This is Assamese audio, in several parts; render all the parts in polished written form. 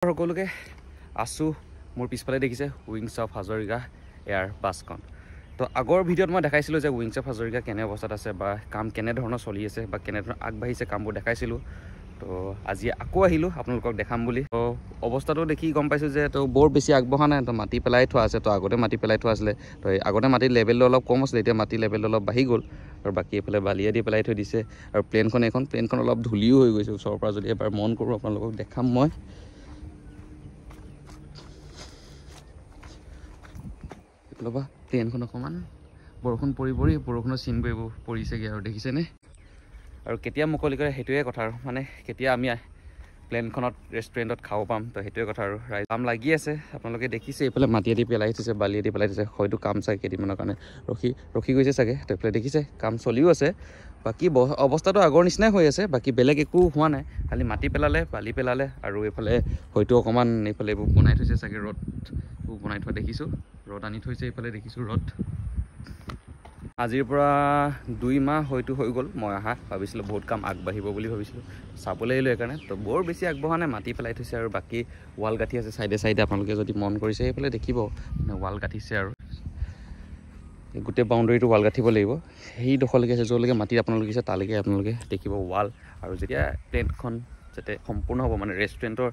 সকলোকে আছো মোৰ পিছফালে দেখিছে উইংছ অফ হাজৰিকা এয়াৰ বাছখন তো আগৰ ভিডিঅ'ত মই দেখাইছিলোঁ যে উইংছ অফ হাজৰিকা কেনে অৱস্থাত আছে বা কাম কেনে ধৰণৰ চলি আছে বা কেনে ধৰণৰ আগবাঢ়িছে কামবোৰ দেখাইছিলোঁ তো আজি আকৌ আহিলোঁ আপোনালোকক দেখাম বুলি তো অৱস্থাটো দেখি গম পাইছোঁ যে তো বৰ বেছি আগবঢ়া নাই তো মাটি পেলাই থোৱা আছে তো আগতে মাটি পেলাই থোৱা আছিলে তো আগতে মাটিৰ লেভেলটো অলপ কম আছিলে এতিয়া মাটিৰ লেভেলটো অলপ বাঢ়ি গ'ল আৰু বাকী এইফালে বালিয়ে দি পেলাই থৈ দিছে আৰু প্লেনখন অলপ ধূলিও হৈ গৈছে ওচৰৰ পৰা যদি এবাৰ মন কৰোঁ আপোনালোকক দেখাম মই লবা প্লেনখন অকণমান বৰষুণ বৰষুণৰ চিনবোৰ এইবোৰ পৰিছেগৈ আৰু দেখিছেনে আৰু কেতিয়া মুকলি কৰে সেইটোৱে কথা আৰু মানে কেতিয়া আমি প্লেনখনত ৰেষ্টুৰেণ্টত খাব পাম তো সেইটোৱে কথা আৰু কাম লাগি আছে আপোনালোকে দেখিছে এইফালে মাটিয়েদি পেলাই থৈছে বালিয়েদি পেলাই থৈছে হয়তো কাম চাই কেইদিনমানৰ কাৰণে ৰখি গৈছে চাগে তো এইফালে দেখিছে কাম চলিও আছে বাকী অৱস্থাটো আগৰ নিচিনাই হৈ আছে বাকী বেলেগ একো হোৱা নাই খালি মাটি পেলালে বালি পেলালে আৰু এইফালে হয়তো অকণমান এইফালে এইবোৰ বনাই থৈছে চাগে ৰ'দবোৰ বনাই থোৱা দেখিছোঁ ৰ'দ আনি থৈছে এইফালে দেখিছোঁ ৰ'দ আজিৰ পৰা 2 মাহ হয়তো হৈ গ'ল মই অহা ভাবিছিলোঁ বহুত কাম আগবাঢ়িব বুলি ভাবিছিলোঁ চাবলৈ আহিলোঁ সেইকাৰণে তো বৰ বেছি আগবঢ়া নাই মাটি পেলাই থৈছে আৰু বাকী ৱাল গাঁঠি আছে চাইডে আপোনালোকে যদি মন কৰিছে সেইফালে দেখিব ৱাল গাঁঠিছে আৰু গোটেই বাউণ্ডেৰীটো ৱাল গাঁঠিব লাগিব সেইডোখৰলৈকে আছে য'লৈকে মাটি আপোনালোকে আছে তালৈকে আপোনালোকে দেখিব ৱাল আৰু যেতিয়া প্লেনখন যাতে সম্পূৰ্ণ হ'ব মানে ৰেষ্টুৰেণ্টৰ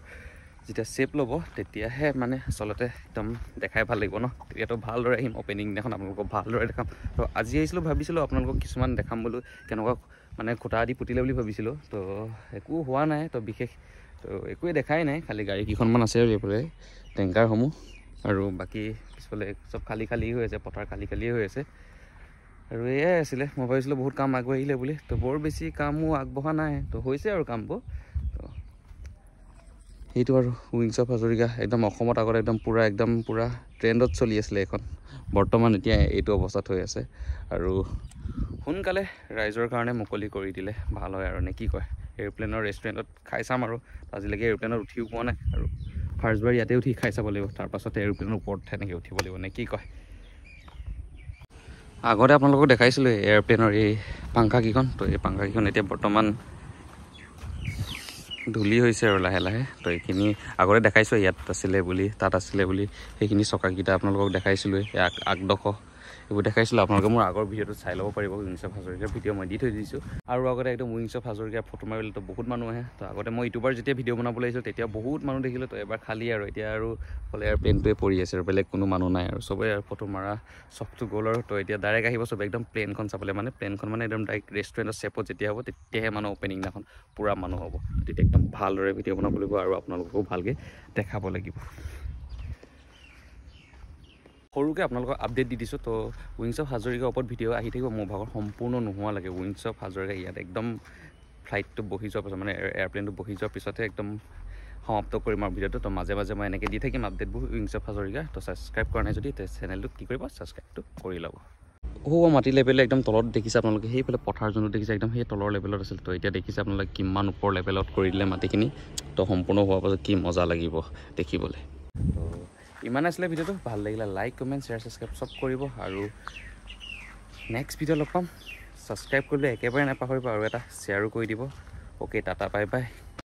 যেতিয়া শ্বেপ ল'ব তেতিয়াহে মানে আচলতে একদম দেখাই ভাল লাগিব ন তেতিয়াতো ভালদৰে আহিম অপেনিং দিনাখন আপোনালোকক ভালদৰে দেখাম তো আজি আহিছিলোঁ ভাবিছিলোঁ আপোনালোকক কিছুমান দেখাম বুলি কেনেকুৱা মানে খুঁটা আদি পুতিলে বুলি ভাবিছিলোঁ তো একো হোৱা নাই তো বিশেষ তো একোৱে দেখাই নাই খালি গাড়ী কেইখনমান আছে আৰু এইফালে টেংকাৰসমূহ আৰু বাকী পিছফালে চব খালী হৈ আছে পথাৰ খালীয়ে হৈ আছে আৰু এয়াই আছিলে মই ভাবিছিলোঁ বহুত কাম আগবাঢ়িলে বুলি তো বৰ বেছি কামো আগবঢ়া নাই তো হৈছে আৰু কামবোৰ সেইটো আৰু উইংছ অফ হাজৰিকা একদম অসমত আগতে একদম পুৰা ট্ৰেণ্ডত চলি আছিলে এখন বৰ্তমান এতিয়া এইটো অৱস্থাত হৈ আছে আৰু সোনকালে ৰাইজৰ কাৰণে মুকলি কৰি দিলে ভাল হয় আৰু নে কি কয় এৰোপ্লেনৰ ৰেষ্টুৰেণ্টত খাই চাম আৰু আজিলৈকে এৰোপ্লেনত উঠিও পোৱা নাই আৰু ফাৰ্ষ্টবাৰ ইয়াতে উঠি খাই চাব লাগিব তাৰপাছতে এৰোপ্লেনৰ ওপৰত তেনেকৈ উঠিব লাগিব নে কি কয় আগতে আপোনালোকক দেখাইছিলোঁ এয়াৰপ্লেনৰ এই পাংখাকেইখন তো এই পাংখাকেইখন এতিয়া বৰ্তমান ধূলি হৈছে আৰু লাহে তো এইখিনি আগতে দেখাইছোঁ ইয়াত আছিলে বুলি তাত আছিলে বুলি সেইখিনি চকাকেইটা আপোনালোকক দেখাইছিলোঁ আগডোখৰ এইবোৰ দেখাইছিলোঁ আপোনালোকে মোৰ আগৰ ভিডিঅ'টো চাই ল'ব পাৰিব উইংছ অফ হাজৰিকাৰ ভিডিঅ' মই দি থৈ দিছোঁ আৰু আগতে একদম উইংছ অফ হাজৰিকাৰ ফটো মাৰিলেতো বহুত মানুহ আহে তো আগতে মই ইউটিউবাৰ যেতিয়া ভিডিঅ' বনাব লাগিছিল তেতিয়া বহুত মানুহ দেখিলোঁ তো এবাৰ খালী আৰু এতিয়া আৰু অকল এয়াৰপ্লেনটোৱে পৰি আছে আৰু বেলেগ কোনো মানুহ নাই আৰু চবেই আৰু ফটো মাৰা চখটো গ'ল আৰু তো এতিয়া ডাইৰেক্ট আহিব চবে একদম প্লেনখন চাবলৈ মানে প্লেনখন মানে একদম ডাইৰেক্ট ৰেষ্টুৰেণ্টৰ শ্বেপত যেতিয়া হ'ব তেতিয়াহে মানুহ অপেনিং দিনাখন পূৰা মানুহ হ'ব তেতিয়া একদম ভালদৰে ভিডিঅ' বনাব লাগিব আৰু আপোনালোককো ভালকৈ দেখাব লাগিব সৰুকৈ আপোনালোকক আপডেট দি দিছোঁ তো উইংছ অফ হাজৰিকাৰ ওপৰত ভিডিঅ' আহি থাকিব মোৰ ভাগৰ সম্পূৰ্ণ নোহোৱা লাগে উইংছ অফ হাজৰিকা ইয়াত একদম ফ্লাইটটো বহি যোৱাৰ পিছত মানে এয়াৰপ্লেনটো বহি যোৱাৰ পিছতহে একদম সমাপ্ত কৰিম আৰু ভিডিঅ'টো তো মাজে মই এনেকৈ দি থাকিম আপডেটবোৰ উইংছ অফ হাজৰিকা তো ছাবস্ক্ৰাইব কৰা নাই যদি চেনেলটো কি কৰিব ছাবস্ক্ৰাইবটো কৰি ল'ব মাটি লেভেলে একদম তলত দেখিছে আপোনালোকে সেইফালে পথাৰ যোনটো দেখিছে একদম সেই তলৰ লেভেলত আছিল তো এতিয়া দেখিছে আপোনালোকে কিমান ওপৰ লেভেলত কৰি দিলে মাটিখিনি তো সম্পূৰ্ণ হোৱাৰ পাছত কি মজা লাগিব দেখিবলৈ তো ইমান আছিলে ভিডিঅ'টো ভাল লাগিলে লাইক কমেণ্ট শ্বেয়াৰ ছাবস্ক্ৰাইব চব কৰিব আৰু নেক্সট ভিডিঅ' লগ পাম ছাবস্ক্ৰাইব কৰিলে একেবাৰে নাপাহৰিব আৰু এটা শ্বেয়াৰো কৰি দিব অ'কে টাটা বাই বাই